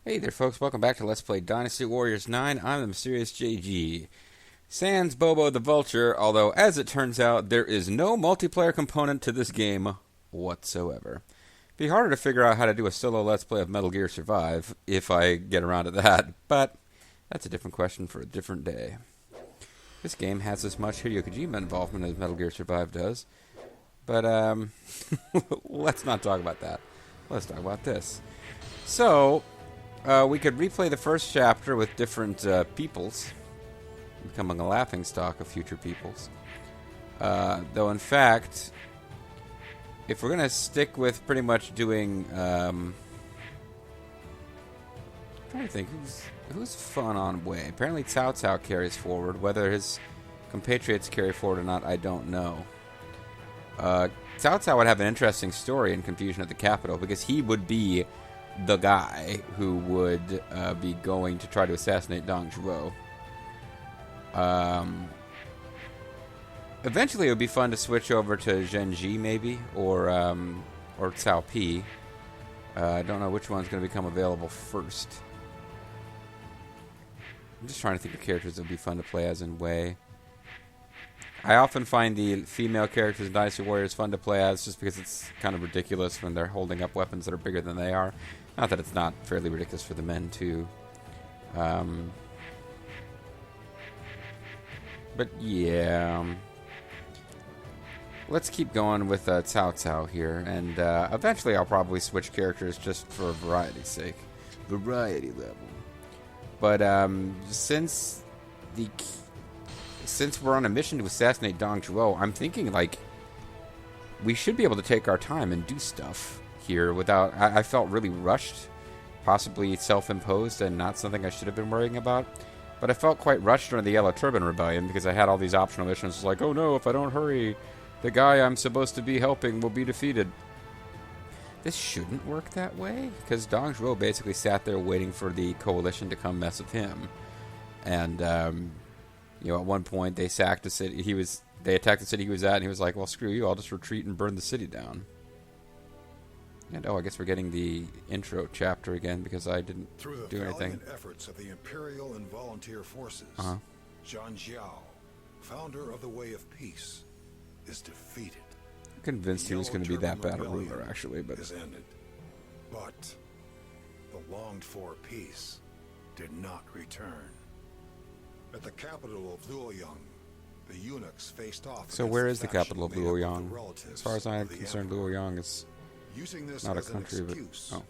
Hey there, folks. Welcome back to Let's Play Dynasty Warriors 9. I'm the mysterious JG. Sans Bobo the Vulture, although, as it turns out, there is no multiplayer component to this game whatsoever. It'd be harder to figure out how to do a solo Let's Play of Metal Gear Survive, if I get around to that, but that's a different question for a different day. This game has as much Hideo Kojima involvement as Metal Gear Survive does, but, let's not talk about that. Let's talk about this. So, we could replay the first chapter with different peoples, becoming a laughingstock of future peoples. Though, in fact, if we're going to stick with pretty much doing... I'm trying to think, who's fun on Way? Apparently Cao Cao carries forward. Whether his compatriots carry forward or not, I don't know. Cao Cao would have an interesting story in Confusion at the Capital, because he would be the guy who would be going to try to assassinate Dong Zhuo. Eventually, it would be fun to switch over to Zhen Ji, maybe, or Cao Pi. I don't know which one's going to become available first. I'm just trying to think of characters that would be fun to play as in Wei. I often find the female characters in Dynasty Warriors fun to play as, just because it's kind of ridiculous when they're holding up weapons that are bigger than they are. Not that it's not fairly ridiculous for the men, too. But, yeah. Let's keep going with Cao Cao here. And eventually I'll probably switch characters just for variety's sake. Variety level. But since we're on a mission to assassinate Dong Zhuo, I'm thinking, like, we should be able to take our time and do stuff here without... I felt really rushed, possibly self-imposed, and not something I should have been worrying about. But I felt quite rushed during the Yellow Turban Rebellion, because I had all these optional missions like, oh no, if I don't hurry, the guy I'm supposed to be helping will be defeated. This shouldn't work that way, because Dong Zhuo basically sat there waiting for the coalition to come mess with him. And, you know, at one point they sacked the city. They attacked the city he was at, and he was like, well, screw you, I'll just retreat and burn the city down. And, oh, I guess we're getting the intro chapter again, because I didn't do anything. Through the efforts of the Imperial and Volunteer forces, Zhang Jiao, founder of the Way of Peace, is defeated. I'm convinced he was going to be that bad a ruler, actually, but... is ended. But the longed-for peace did not return. At the capital of Luoyang, the eunuchs faced off. So where is the capital of Luoyang? As far as I'm concerned, Luoyang is using this not a as country, an but... excuse, Oh.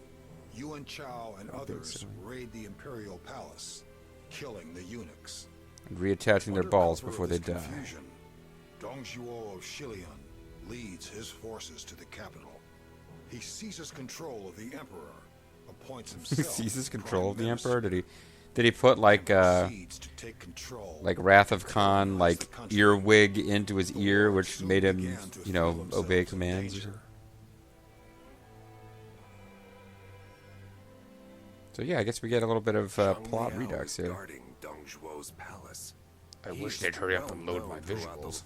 Yuan Chao and others so. raid the Imperial Palace, killing the eunuchs. And reattaching their Under balls cover before of they this die. confusion, Dong Zhuo of Shilian leads his forces to the capital. He seizes control of the Emperor, appoints himself Seizes control of the Prime Emperor? Minister, Did he put like proceeds to take control Wrath of Khan, like earwig into his ear, which made him, you know, obey commands or something? So yeah, I guess we get a little bit of plot redux here. I wish they'd hurry up and load my visuals.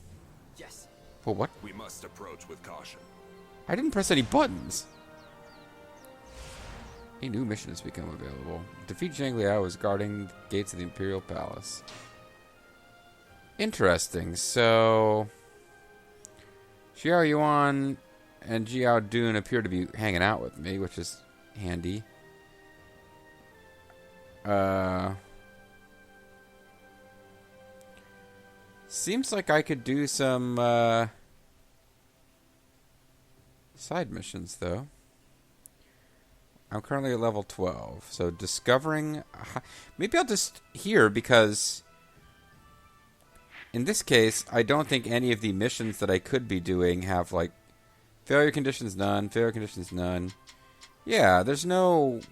Yes. Well, what? We must approach with caution. I didn't press any buttons. A new mission has become available. Defeat Zhang Liao is guarding the gates of the Imperial Palace. Interesting. So, Xiao Yuan and Jiao Dun appear to be hanging out with me, which is handy. Seems like I could do some side missions, though. I'm currently at level 12, so discovering... Maybe I'll just here, because in this case, I don't think any of the missions that I could be doing have, like, failure conditions none, failure conditions none. Yeah, there's no...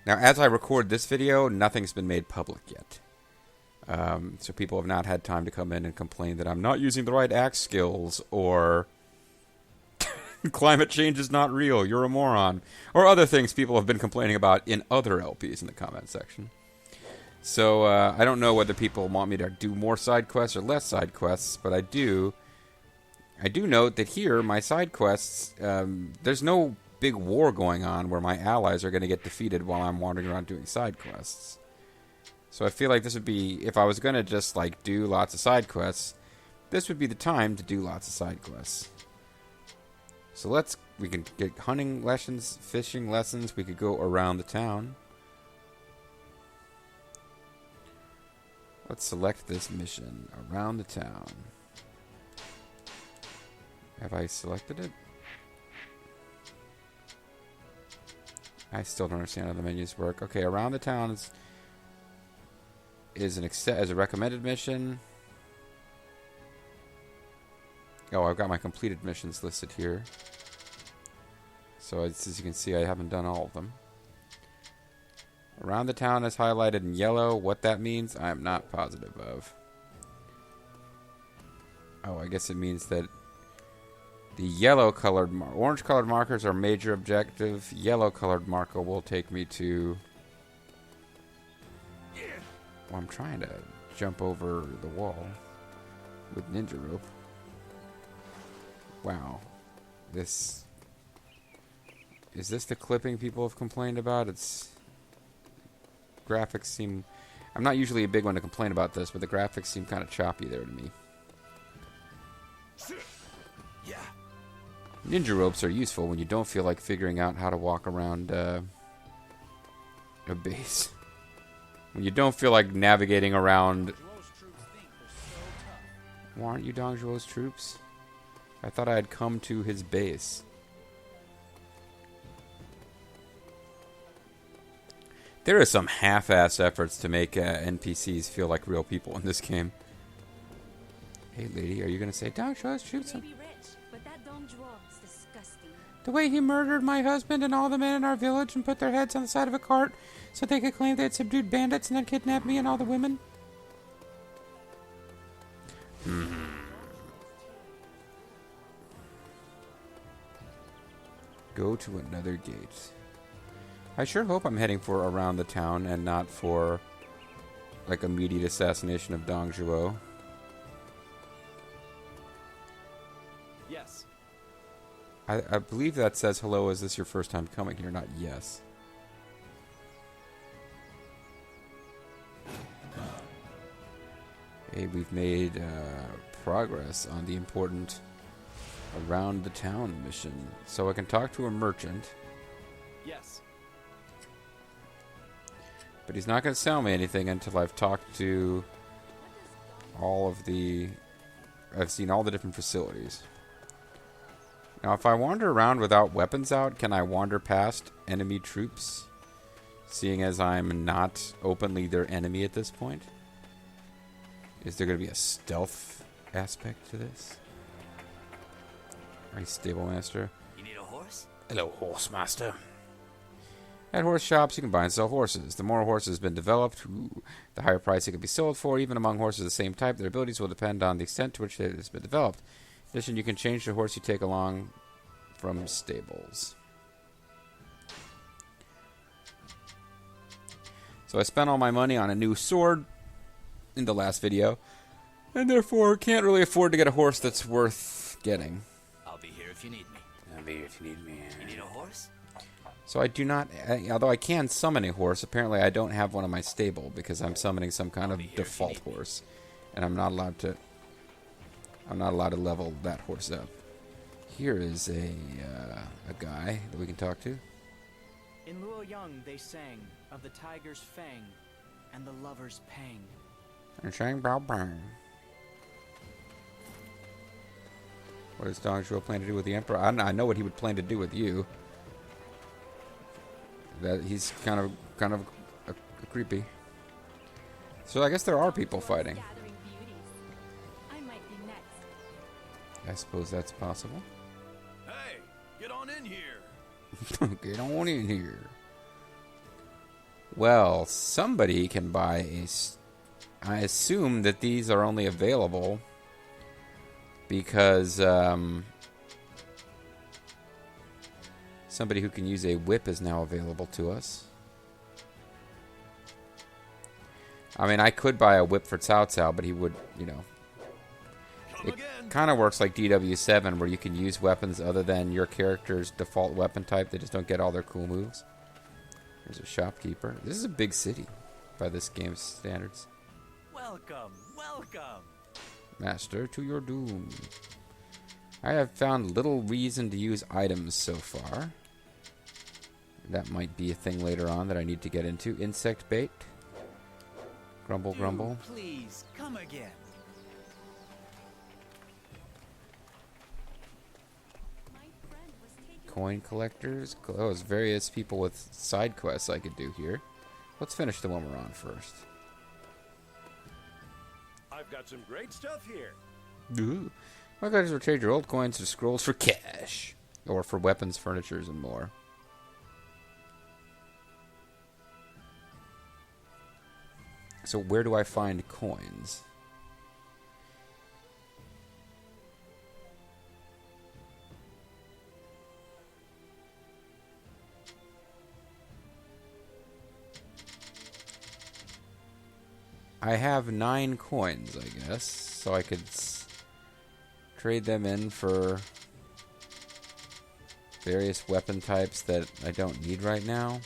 Now, as I record this video, nothing's been made public yet. So people have not had time to come in and complain that I'm not using the right axe skills, or climate change is not real, you're a moron, or other things people have been complaining about in other LPs in the comment section. So I don't know whether people want me to do more side quests or less side quests, but I do note that here, my side quests, there's no big war going on where my allies are going to get defeated while I'm wandering around doing side quests. So I feel like this would be, if I was going to just like do lots of side quests, this would be the time to do lots of side quests. So we can get hunting lessons, fishing lessons. We could go around the town. Let's select this mission, around the town. Have I selected it? I still don't understand how the menus work. Okay, around the town is a recommended mission. Oh, I've got my completed missions listed here. So as you can see, I haven't done all of them. Around the town is highlighted in yellow. What that means, I'm not positive of. Oh, I guess it means that the orange-colored markers are major objective. Yellow-colored marker will take me to... Well, I'm trying to jump over the wall with ninja rope. Wow. Is this the clipping people have complained about? Graphics seem... I'm not usually a big one to complain about this, but the graphics seem kind of choppy there to me. Yeah. Ninja ropes are useful when you don't feel like figuring out how to walk around a base. When you don't feel like navigating around... Why aren't you Dong Zhuo's troops? I thought I had come to his base. There are some half-ass efforts to make NPCs feel like real people in this game. Hey, lady, are you going to say Dong Zhuo's troops? May be rich, but that Dong Zhuo is disgusting. The way he murdered my husband and all the men in our village and put their heads on the side of a cart so they could claim they had subdued bandits and then kidnapped me and all the women. Go to another gate. I sure hope I'm heading for around the town and not for like immediate assassination of Dong Zhuo. Yes. I believe that says hello, is this your first time coming here, not yes. Hey, we've made progress on the important around the town mission. So I can talk to a merchant. Yes. But he's not going to sell me anything until I've talked to I've seen all the different facilities. Now, if I wander around without weapons out, can I wander past enemy troops? Seeing as I'm not openly their enemy at this point? Is there going to be a stealth aspect to this? Hi, stable master. You need a horse? Hello, horse master. At horse shops, you can buy and sell horses. The more horses have been developed, the higher price it can be sold for. Even among horses of the same type, their abilities will depend on the extent to which it has been developed. In addition, you can change the horse you take along from stables. So I spent all my money on a new sword in the last video, and therefore can't really afford to get a horse that's worth getting. I'll be here if you need me. I'll be here if you need me. You need a horse? So I do not, although I can summon a horse, apparently I don't have one in my stable because I'm summoning some kind of default horse, and I'm not allowed to level that horse up. Here is a guy that we can talk to. In Luoyang they sang of the tiger's fang and the lover's pang. And Shang Bao Bang. What does Dong Zhuo plan to do with the Emperor? I know what he would plan to do with you. That he's kind of creepy. So I guess there are people fighting. Gathering beauties. I might be next. I suppose that's possible. Hey, get on in here. Get on in here. Well, somebody can buy I assume that these are only available because somebody who can use a whip is now available to us. I mean, I could buy a whip for Cao Cao, but he would, Come again. Kind of works like DW7, where you can use weapons other than your character's default weapon type. They just don't get all their cool moves. There's a shopkeeper. This is a big city by this game's standards. Welcome, welcome. Master, to your doom. I have found little reason to use items so far. That might be a thing later on that I need to get into. Insect bait. Grumble, grumble. Please, come again. My friend was taken. Coin collectors. Oh, there's various people with side quests I could do here. Let's finish the one we're on first. I've got some great stuff here. Ooh. My guys will trade your old coins to scrolls for cash. Or for weapons, furnitures, and more. So where do I find coins? I have 9 coins, I guess, so I could trade them in for various weapon types that I don't need right now.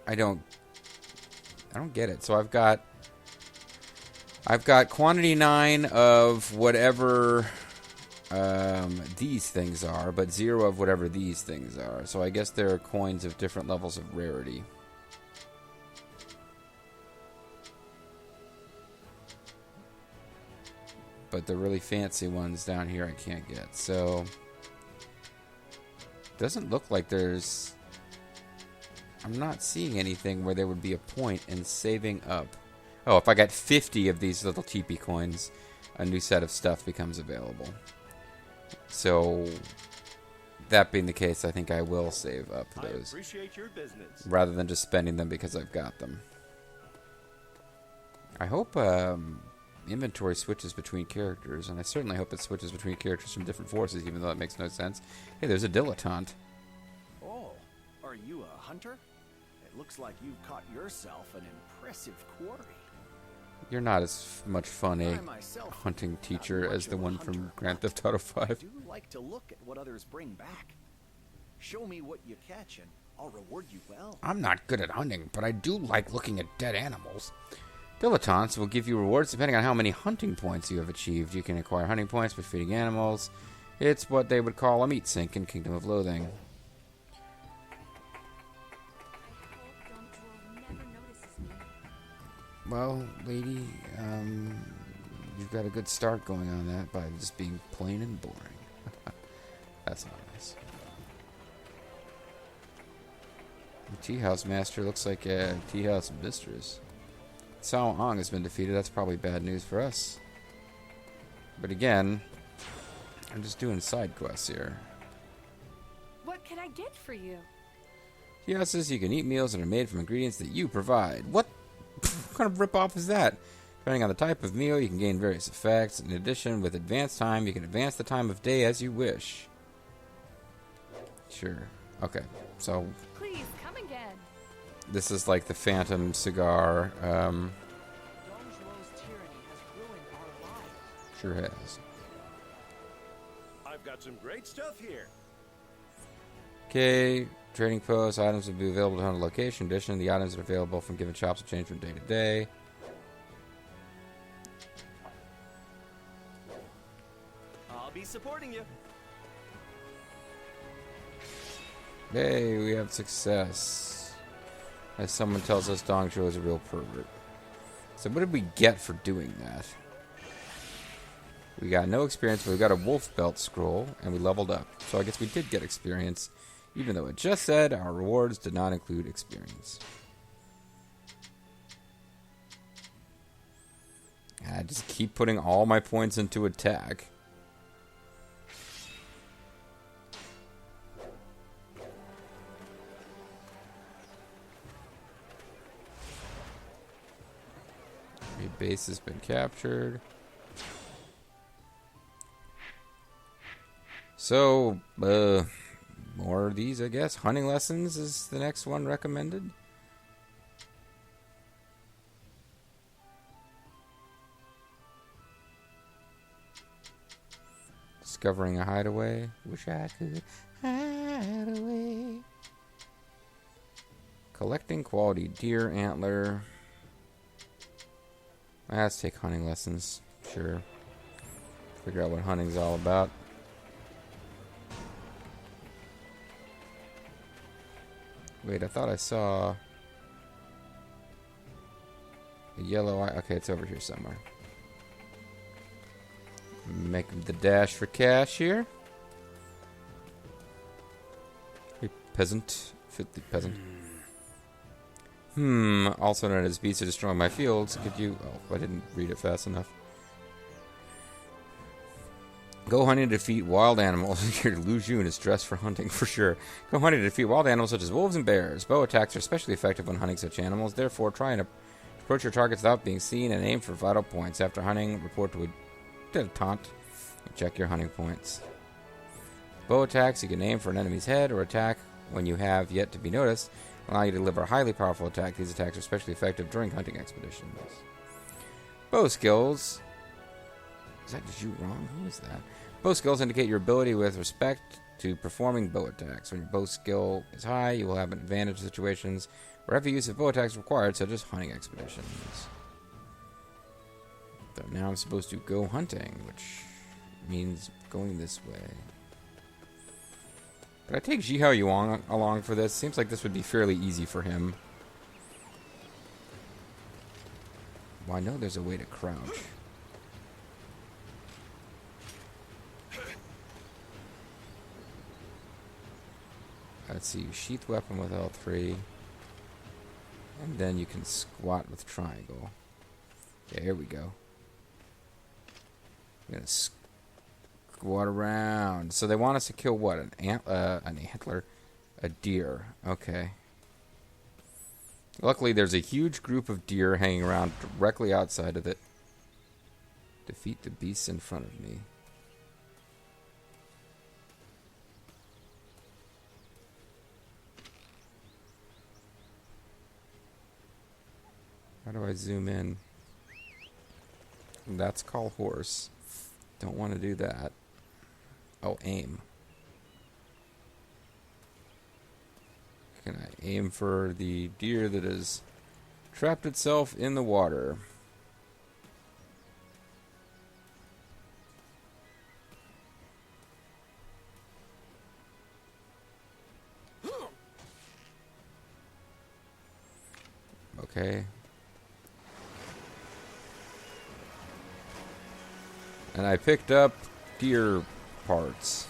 I don't get it. So I've got quantity 9 of whatever these things are, but 0 of whatever these things are. So I guess there are coins of different levels of rarity. But the really fancy ones down here I can't get. So doesn't look like there's... I'm not seeing anything where there would be a point in saving up. Oh, if I got 50 of these little teepee coins, a new set of stuff becomes available. So, that being the case, I think I will save up I those. appreciate your business. Rather than just spending them because I've got them. I hope inventory switches between characters, and I certainly hope it switches between characters from different forces, even though that makes no sense. Hey, there's a dilettante. Oh, are you a hunter? It looks like you've caught yourself an impressive quarry. You're not as much fun a I myself hunting not teacher much as the of a one from hunter, Grand but Theft Auto I 5. do like to look at what others bring back. Show me what you catch and I'll reward you well. I'm not good at hunting, but I do like looking at dead animals. Dilettantes will give you rewards depending on how many hunting points you have achieved. You can acquire hunting points by feeding animals. It's what they would call a meat sink in Kingdom of Loathing. I hope Don Droll never notices me. Well, lady, you've got a good start going on that by just being plain and boring. That's not nice. The tea house master looks like a tea house mistress. Cao Ang has been defeated. That's probably bad news for us. But again, I'm just doing side quests here. What can I get for you? He also says you can eat meals that are made from ingredients that you provide. What kind of ripoff is that? Depending on the type of meal, you can gain various effects. In addition, with advanced time, you can advance the time of day as you wish. Sure. Okay. So Please come again. this is like the Phantom cigar. Don Juan's tyranny has ruined our lives. Sure has. I've got some great stuff here. Okay. Trading posts. Items will be available to a location. In addition, the items that are available from given shops will change from day to day. I'll be supporting you. Hey, we have success. As someone tells us, Dongzhuo is a real pervert. So what did we get for doing that? We got no experience, but we got a wolf belt scroll, and we leveled up. So I guess we did get experience, even though it just said our rewards did not include experience. I just keep putting all my points into attack. Your base has been captured. So, more of these, I guess. Hunting lessons is the next one recommended. Discovering a hideaway. Wish I could hide away. Collecting quality deer antler. Let's take hunting lessons. Sure. Figure out what hunting's all about. Wait, I thought I saw a yellow eye. Okay, it's over here somewhere. Make the dash for cash here. Hey, peasant. Filthy peasant. Also known as beasts are destroying my fields. Could you... Oh, I didn't read it fast enough. Go hunting to defeat wild animals. Your Lu Jun is dressed for hunting, for sure. Go hunting to defeat wild animals such as wolves and bears. Bow attacks are especially effective when hunting such animals. Therefore, try and approach your targets without being seen and aim for vital points. After hunting, report to a taunt and check your hunting points. Bow attacks, you can aim for an enemy's head or attack when you have yet to be noticed, allow you to deliver a highly powerful attack. These attacks are especially effective during hunting expeditions. Bow skills. Is that just you wrong? Who is that? Bow skills indicate your ability with respect to performing bow attacks. When your bow skill is high, you will have an advantage in situations where heavy use of bow attacks is required, such as hunting expeditions. So now I'm supposed to go hunting, which means going this way. Could I take Jihao Yuan along for this? Seems like this would be fairly easy for him. Well, I know there's a way to crouch. Let's see, sheath weapon with L3. And then you can squat with triangle. Okay, here we go. I'm gonna squat around. So they want us to kill what? An antler? A deer. Okay. Luckily, there's a huge group of deer hanging around directly outside of it. Defeat the beasts in front of me. How do I zoom in? That's call horse. Don't want to do that. Oh, aim. Can I aim for the deer that has trapped itself in the water? Okay. And I picked up deer parts.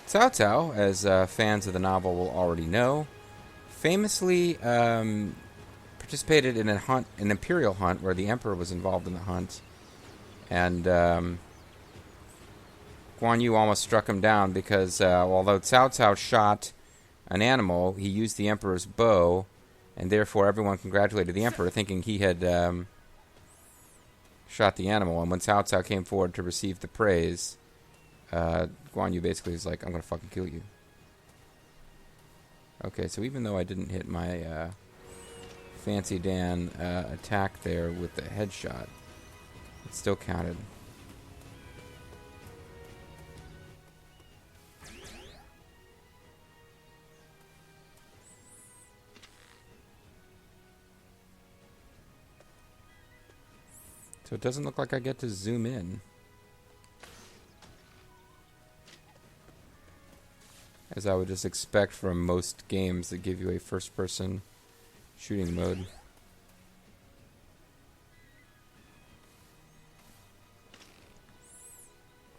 Cao Cao, as fans of the novel will already know, famously participated in an imperial hunt where the emperor was involved in the hunt, and Guan Yu almost struck him down because although Cao Cao shot an animal, he used the emperor's bow, and therefore everyone congratulated the emperor, thinking he had shot the animal. And when Cao Cao came forward to receive the praise, Guan Yu basically was like, I'm going to fucking kill you. Okay, so even though I didn't hit my Fancy Dan attack there with the headshot, it still counted. So it doesn't look like I get to zoom in, as I would just expect from most games that give you a first-person shooting mode.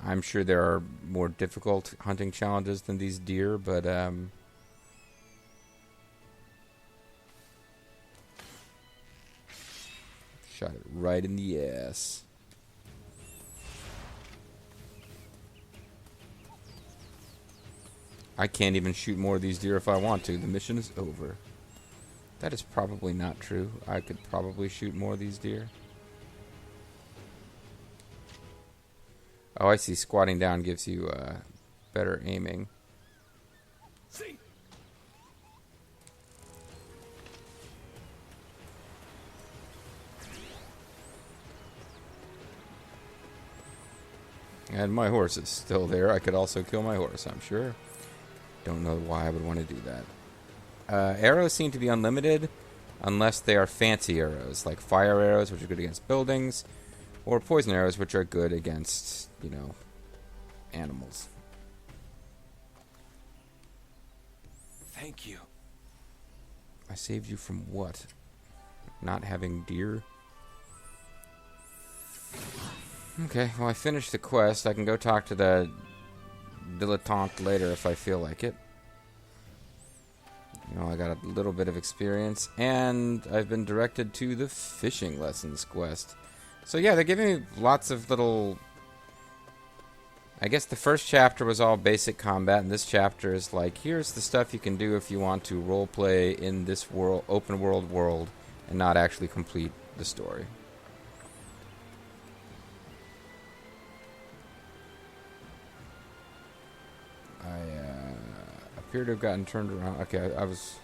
I'm sure there are more difficult hunting challenges than these deer, but shot it right in the ass. I can't even shoot more of these deer if I want to. The mission is over. That is probably not true. I could probably shoot more of these deer. Oh, I see. Squatting down gives you better aiming. See? And my horse is still there. I could also kill my horse, I'm sure. Don't know why I would want to do that. Arrows seem to be unlimited unless they are fancy arrows, like fire arrows, which are good against buildings, or poison arrows, which are good against, animals. Thank you. I saved you from what? Not having deer? Okay, well, I finished the quest. I can go talk to the dilettante later if I feel like it. I got a little bit of experience, and I've been directed to the fishing lessons quest. So yeah, they're giving me lots of little... I guess the first chapter was all basic combat, and this chapter is like, here's the stuff you can do if you want to roleplay in this world, open world, and not actually complete the story. I appear to have gotten turned around. Okay, I was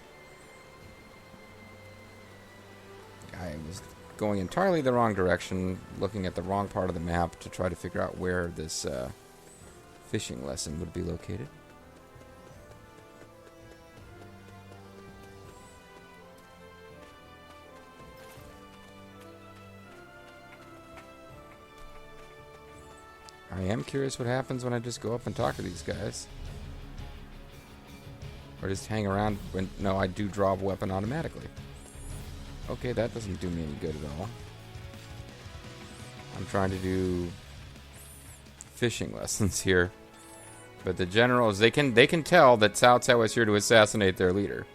going entirely the wrong direction, looking at the wrong part of the map to try to figure out where this fishing lesson would be located. I am curious what happens when I just go up and talk to these guys. Or just hang around when... No, I do draw a weapon automatically. Okay, that doesn't do me any good at all. I'm trying to do fishing lessons here. But the generals, they can tell that Cao Cao is here to assassinate their leader.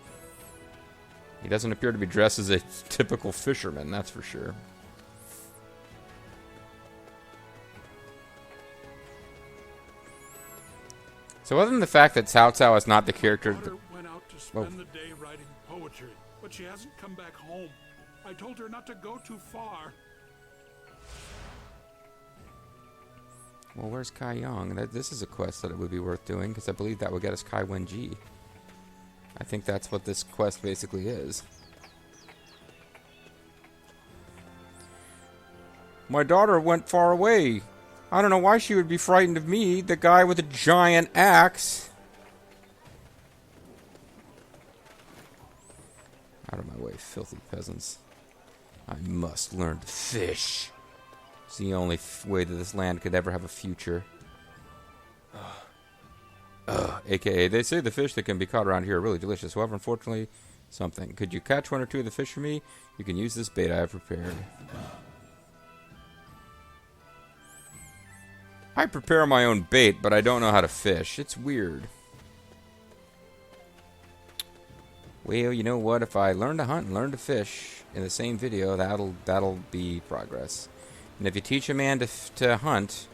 He doesn't appear to be dressed as a typical fisherman, that's for sure. So other than the fact that Cao Cao is not the character... Daughter went out to spend the day writing poetry, but she hasn't come back home. I told her not to go too far. Well, where's Kai Yong? This is a quest that it would be worth doing, because I believe that would get us Kai Wen-ji. I think that's what this quest basically is. My daughter went far away. I don't know why she would be frightened of me, the guy with a giant axe. Out of my way, filthy peasants. I must learn to fish. It's the only way that this land could ever have a future. AKA, they say the fish that can be caught around here are really delicious. However, unfortunately, something. Could you catch one or two of the fish for me? You can use this bait I have prepared. I prepare my own bait, but I don't know how to fish. It's weird. Well, you know what? If I learn to hunt and learn to fish in the same video, that'll be progress. And if you teach a man to hunt,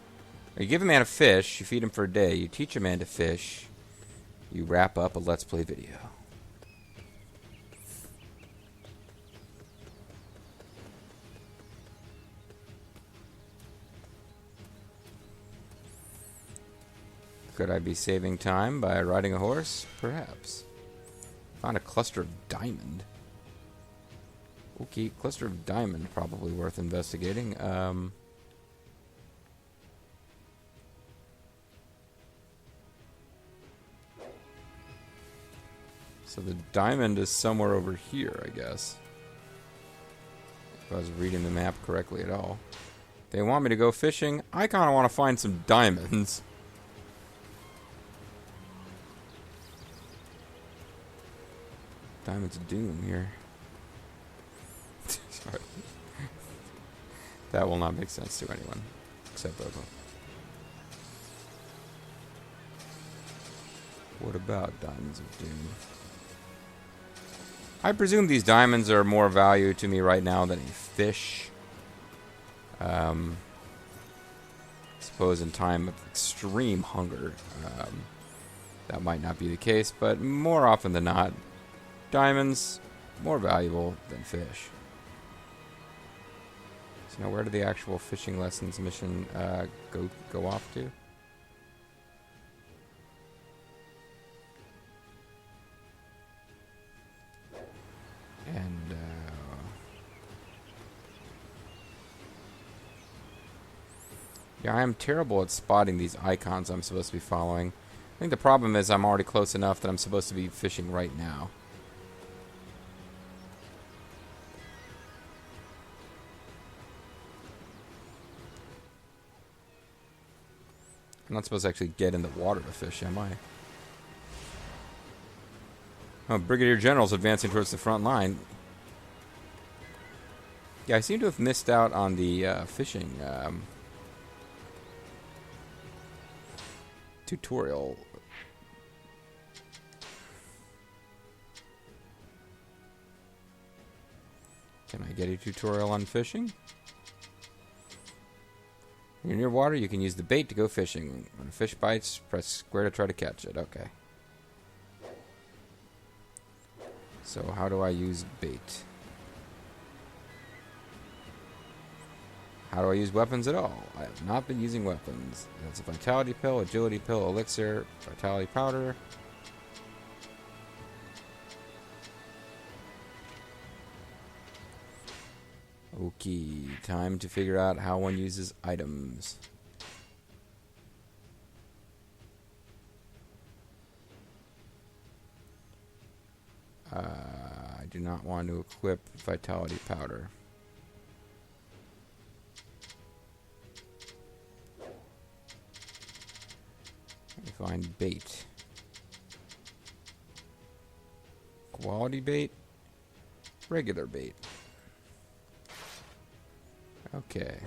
or you give a man a fish, you feed him for a day, you teach a man to fish, you wrap up a Let's Play video. Could I be saving time by riding a horse? Perhaps. Found a cluster of diamond. Okay, cluster of diamond, probably worth investigating. So the diamond is somewhere over here, I guess. If I was reading the map correctly at all. They want me to go fishing. I kind of want to find some diamonds. Diamonds of Doom here. Sorry. That will not make sense to anyone. Except Bobo. What about Diamonds of Doom? I presume these diamonds are more value to me right now than a fish. I suppose in time of extreme hunger, that might not be the case, but more often than not, diamonds more valuable than fish. So now, where did the actual fishing lessons mission go off to? And Yeah, I am terrible at spotting these icons I'm supposed to be following. I think the problem is I'm already close enough that I'm supposed to be fishing right now. I'm not supposed to actually get in the water to fish, am I? Oh, Brigadier General's advancing towards the front line. Yeah, I seem to have missed out on the fishing tutorial. Can I get a tutorial on fishing? When you're near water, you can use the bait to go fishing. When a fish bites, press square to try to catch it. Okay. So how do I use bait? How do I use weapons at all? I have not been using weapons. That's a vitality pill, agility pill, elixir, vitality powder. Okay, time to figure out how one uses items. I do not want to equip vitality powder. Let me find bait. Quality bait, regular bait. Okay.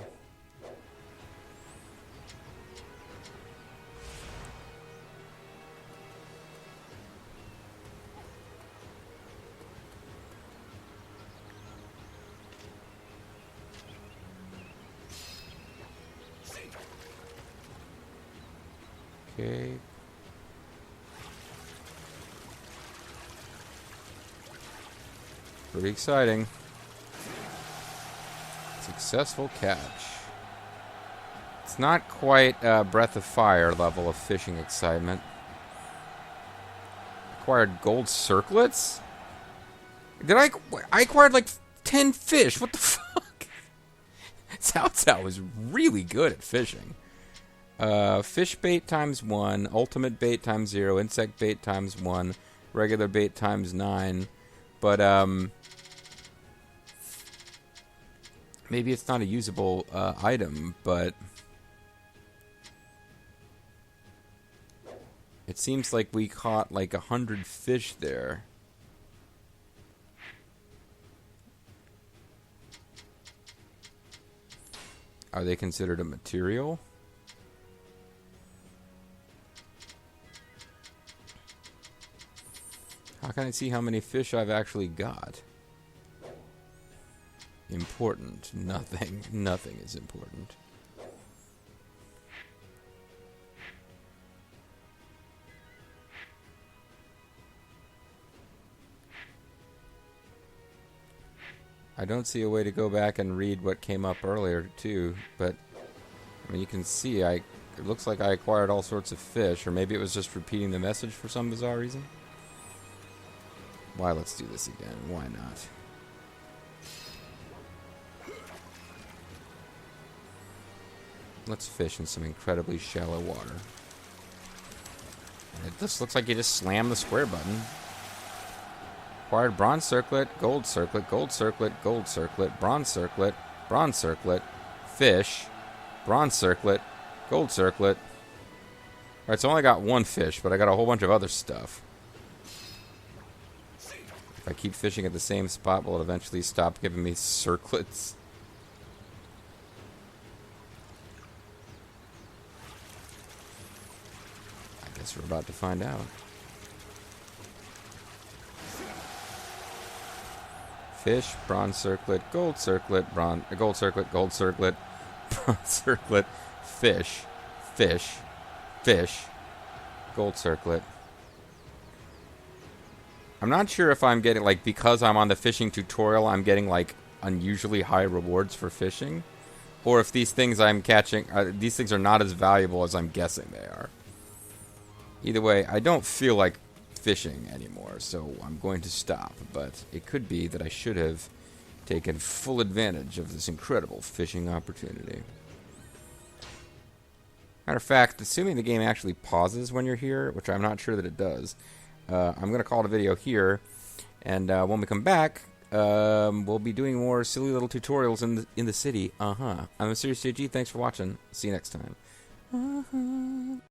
Okay. Pretty exciting. Successful catch. It's not quite Breath of Fire level of fishing excitement. Acquired gold circlets? I acquired like 10 fish. What the fuck? Cao Cao is really good at fishing. Fish bait times 1, ultimate bait times 0, insect bait times 1, regular bait times 9. But maybe it's not a usable item, but it seems like we caught like 100 fish there. Are they considered a material? How can I see how many fish I've actually got? Important. Nothing. Nothing is important. I don't see a way to go back and read what came up earlier, too, but I mean, you can see it looks like I acquired all sorts of fish, or maybe it was just repeating the message for some bizarre reason. Why, let's do this again. Why not? Let's fish in some incredibly shallow water. It just looks like you just slam the square button. Acquired bronze circlet, gold circlet, gold circlet, gold circlet, bronze circlet, fish, bronze circlet, gold circlet. Alright, so I only got one fish, but I got a whole bunch of other stuff. If I keep fishing at the same spot, will it eventually stop giving me circlets? I guess we're about to find out. Fish, bronze circlet, gold circlet, gold circlet, gold circlet, bronze circlet, fish, fish, fish, gold circlet. I'm not sure if I'm getting, like, because I'm on the fishing tutorial, I'm getting, like, unusually high rewards for fishing. Or if these things I'm catching, these things are not as valuable as I'm guessing they are. Either way, I don't feel like fishing anymore, so I'm going to stop. But it could be that I should have taken full advantage of this incredible fishing opportunity. Matter of fact, assuming the game actually pauses when you're here, which I'm not sure that it does, I'm going to call it a video here. And when we come back, we'll be doing more silly little tutorials in the city. I'm Mysterious JG. Thanks for watching. See you next time.